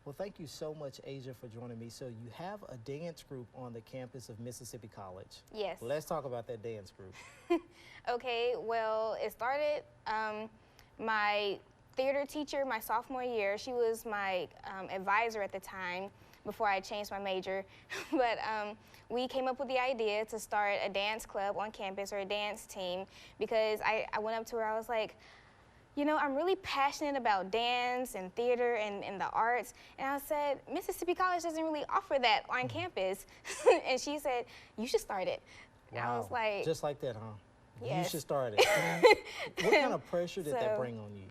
Well, thank you so much, Asia, for joining me. So you have a dance group on the campus of Mississippi College. Yes. Let's talk about that dance group. Okay, well, it started, my theater teacher, my sophomore year, she was my advisor at the time before I changed my major. But we came up with the idea to start a dance club on campus, or a dance team, because I went up to her, I was like, you know, I'm really passionate about dance and theater and the arts. And I said, Mississippi College doesn't really offer that on campus. And she said, you should start it. Wow. And I was like, just like that, huh? Yes. You should start it. What kind of pressure did that bring on you?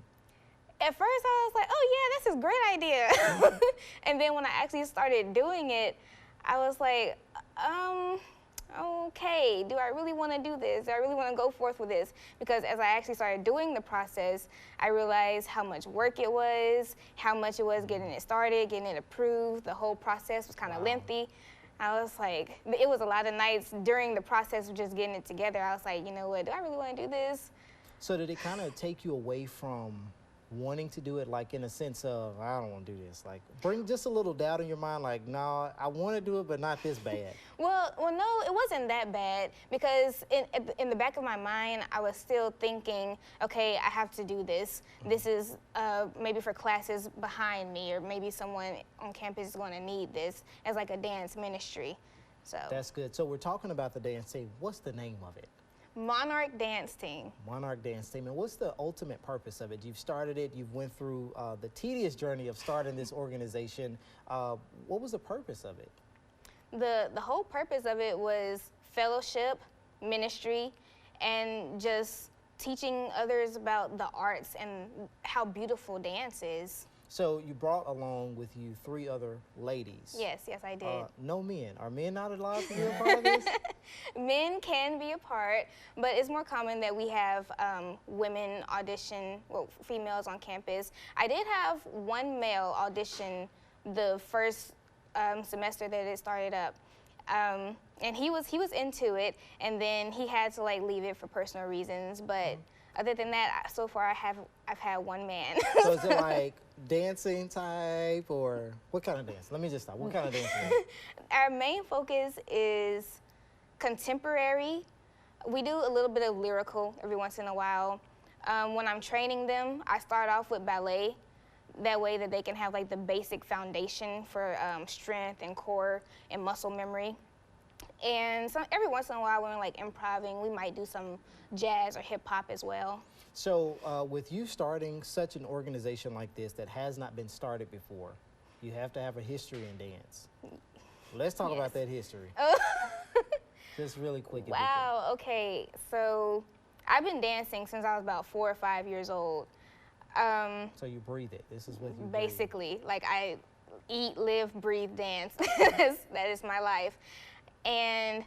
At first I was like, oh yeah, this is a great idea. And then when I actually started doing it, I was like, okay, do I really want to do this? Do I really want to go forth with this? Because as I actually started doing the process, I realized how much work it was, how much it was getting it started, getting it approved. The whole process was kind of lengthy. I was like, it was a lot of nights during the process of just getting it together. I was like, you know what, do I really want to do this? So did it kind of take you away from wanting to do it, like in a sense of, I don't want to do this? Like, bring just a little doubt in your mind, like, no, I want to do it, but not this bad. Well, no, it wasn't that bad, because in the back of my mind, I was still thinking, okay, I have to do this. This is maybe for classes behind me, or maybe someone on campus is going to need this as like a dance ministry. So that's good. So we're talking about the dance team. What's the name of it? Monarch Dance Team. Monarch Dance Team. And what's the ultimate purpose of it? You've started it, you've went through the tedious journey of starting this organization. What was the purpose of it? The whole purpose of it was fellowship, ministry, and just teaching others about the arts and how beautiful dance is. So you brought along with you 3 other ladies. Yes, I did. No men. Are men not allowed to be a part of this? Men can be a part, but it's more common that we have women audition, well, females on campus. I did have one male audition the first semester that it started up. And he was into it, and then he had to like leave it for personal reasons. But other than that, so far I've had one man. So is it like dancing type, or what kind of dance? Let me just stop. What kind of dance is it? Our main focus is contemporary. We do a little bit of lyrical every once in a while. When I'm training them, I start off with ballet. That way that they can have like the basic foundation for strength and core and muscle memory. And every once in a while when we're like improvising, we might do some jazz or hip hop as well. So with you starting such an organization like this that has not been started before, you have to have a history in dance. Let's talk about that history. Just really quick. Wow, okay. So I've been dancing since I was about 4 or 5 years old. So you breathe it. This is what you basically breathe. Like I eat, live, breathe, dance. That is my life. And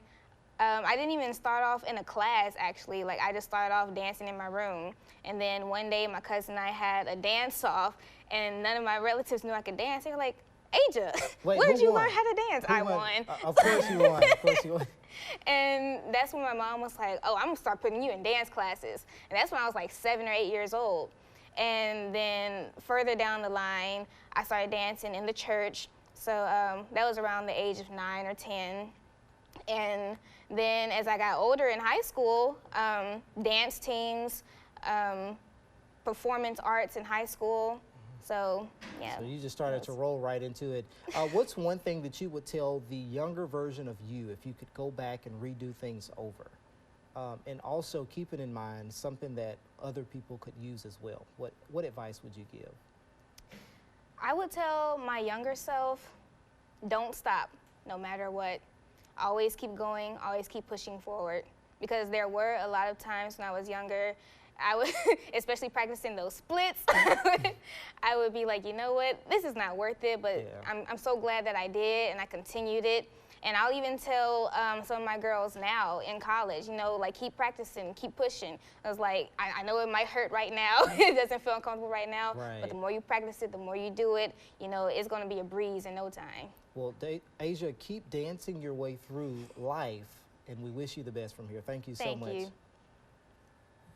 I didn't even start off in a class, actually. Like I just started off dancing in my room. And then one day my cousin and I had a dance off, and none of my relatives knew I could dance. They were like, Asia, where did you learn how to dance? I won. Of course you won. Of course you won. And that's when my mom was like, oh, I'm gonna start putting you in dance classes. And that's when I was like 7 or 8 years old. And then further down the line, I started dancing in the church. So that was around the age of 9 or 10. And then as I got older in high school, dance teams, performance arts in high school. So, yeah. So you just started to roll right into it. What's one thing that you would tell the younger version of you if you could go back and redo things over? And also keeping in mind something that other people could use as well. What advice would you give? I would tell my younger self, don't stop, no matter what. Always keep going, always keep pushing forward. Because there were a lot of times when I was younger, I would, especially practicing those splits, I would be like, you know what, this is not worth it, but I'm so glad that I did and I continued it. And I'll even tell some of my girls now in college, you know, like keep practicing, keep pushing. I was like, I know it might hurt right now, it doesn't feel uncomfortable right now, but the more you practice it, the more you do it, you know, it's gonna be a breeze in no time. Well, Asia, keep dancing your way through life, and we wish you the best from here. Thank you so much. Thank you.